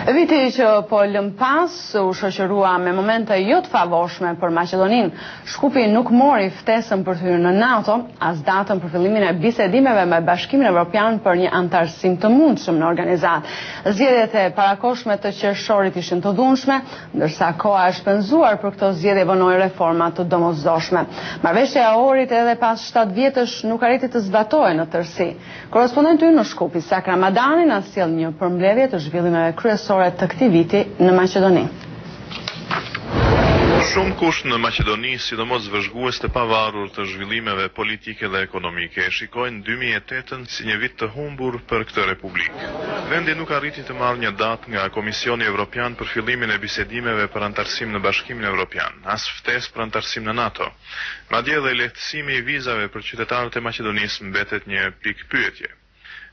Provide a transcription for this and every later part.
Viti që po lëm pas u shoqërua me momente jo të favorshme për Maqedoninë. Shkupi nuk mori ftesën për të hyrë në NATO, as datën për fillimin e bisedimeve me Bashkimin Evropian për një antarësim të mundshëm në organizatë. Zgjedhjet e parakohshme të qershorit ishin të dhunshme, ndërsa koha e shpenzuar për këto zgjedhje vonoi reforma të domosdoshme. Marrëveshja e Orit edhe pas 7 vjetësh nuk arriti të zbatohej në tërësi. Korrespondenti ynë në Shkupi, Sakra Madani, na sjell një përmbledhje të zhvillimeve kryesore të këtij viti në Maqedoni. Shumë kusht në Maqedoni, sidomos vëzhgues të pavarur të zhvillimeve politike dhe ekonomike, shikojnë 2008-ën si një vit të humbur për këtë republikë. Vendi nuk arriti të marrë një datë nga Komisioni Evropian për fillimin e bisedimeve për antarësim në Bashkimin Evropian, as ftesë për antarësim në NATO. Madje edhe lehtësimi i vizave për qytetarët e Maqedonisë mbetet një pikë pyetje.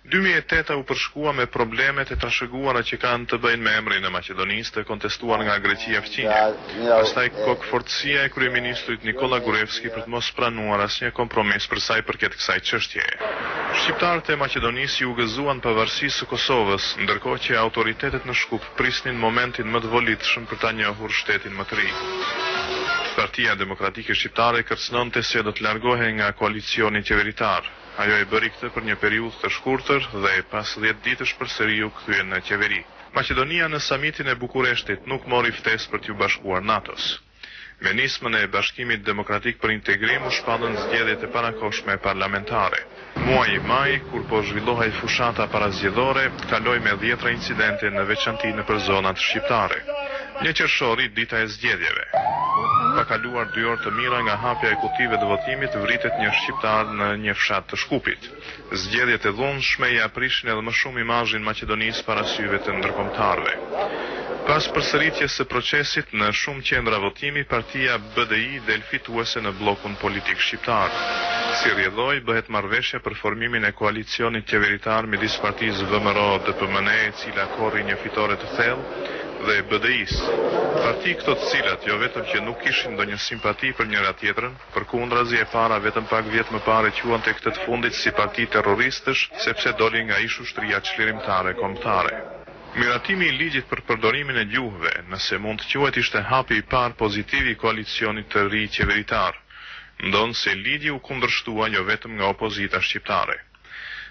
2008 u përshkua me problemet e trashëguara që kanë të bëjnë me emrin e Maqedonisë të kontestuar nga Greqia fqinje. Pastaj kokëfortësia e kryeministrit Nikola Gruevski për të mos pranuar asnjë kompromis për sa i përket kësaj çështjeje. Shqiptarët e Maqedonisë ju gëzuan pavarësisë së Kosovës, ndërkohë që autoritetet në Shkup prisnin momentin më të volitshëm për ta njohur shtetin më të ri. Partia Demokratike Shqiptare kërcënonte se do të largohej nga koalicioni qeveritar. Ajo e bëri këtë për një periudhë të shkurtër dhe pas 10 ditësh përsëri u kthye në qeveri. Maqedonia në samitin e Bukureshtit nuk mori ftesë për t'u bashkuar NATO-s. Me nismën e Bashkimit Demokratik për Integrim u shpallën zgjedhjet e parakohshme parlamentare. Muaji maj, kur po zhvillohej fushata parazgjedhore, kaloi me 10 incidente në veçanti nëpër zonat shqiptare. Një qershori, dita e zgjedhjeve. Pa kaluar 2 orë të mira nga hapja e kutive të votimit, vritet një shqiptar në një fshat të Shkupit. Zgjedhjet e dhunshme i aprishin edhe më shumë imazhin Maqedonisë para syve të ndërkombëtarëve. Pas përsëritjes së procesit në shumë qendra votimi, partia BDI del fituese në bllokun politik shqiptar. Si rrjedhoi bëhet marrëveshja për formimin e koalicionit qeveritar midis partisë VMRO-DPMNE, e cila korri një fitore të thellë, dhe BDI-s. Parti këto të cilat jo vetëm që nuk kishin ndonjë simpati për njëra tjetrën, përkundrazi e para vetëm pak vjet më parë quante këtë të fundit si parti terroristësh, sepse doli nga ish ushtria çlirimtare kombëtare. Miratimi i ligjit për përdorimin e gjuhëve, nëse mund të quhet, ishte hapi i parë pozitiv i koalicionit të ri qeveritar. Ndonë se ligji u kundërshtua jo vetëm nga opozita shqiptare.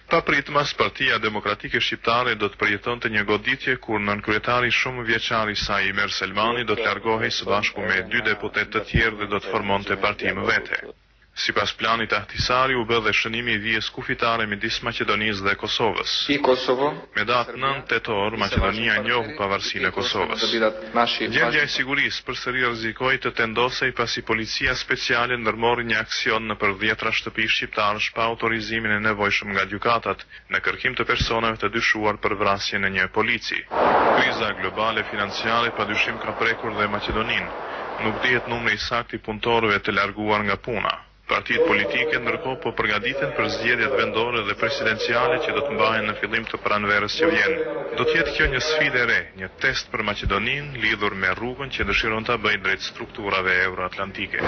Papritmas, Partia Demokratike Shqiptare do të përjetonte një goditje kur nënkryetari shumë vjeçar i saj Imer Selmani do të largohej së bashku me 2 deputet të tjerë dhe do të formonte parti më vete. Sipas planit Ahtisari u bë dhe shënimi i vijës kufitare midis Maqedonisë dhe Kosovës. Me datë 9 tetor, Maqedonia njohu pavarësinë e Kosovës. Gjendja e sigurisë përsëri rrezikoi të tendosej pasi policia speciale ndërmori një aksion nëpër 10 shtëpi shqiptarësh pa autorizimin e nevojshëm nga gjykatat në kërkim të personave të dyshuar për vrasjen e një polici. Kriza globale financiare padyshim ka prekur dhe Maqedoninë. Nuk dihet numri i saktë i punëtorëve të larguar nga puna. Partitë politike ndërkohë po përgatiten për zgjedhjet vendore dhe presidenciale që do të mbahen në fillim të pranverës që vjen. Do të jetë kjo një sfidë e re, një test për Maqedoninë lidhur me rrugën që dëshiron ta bëjë drejt strukturave euroatlantike.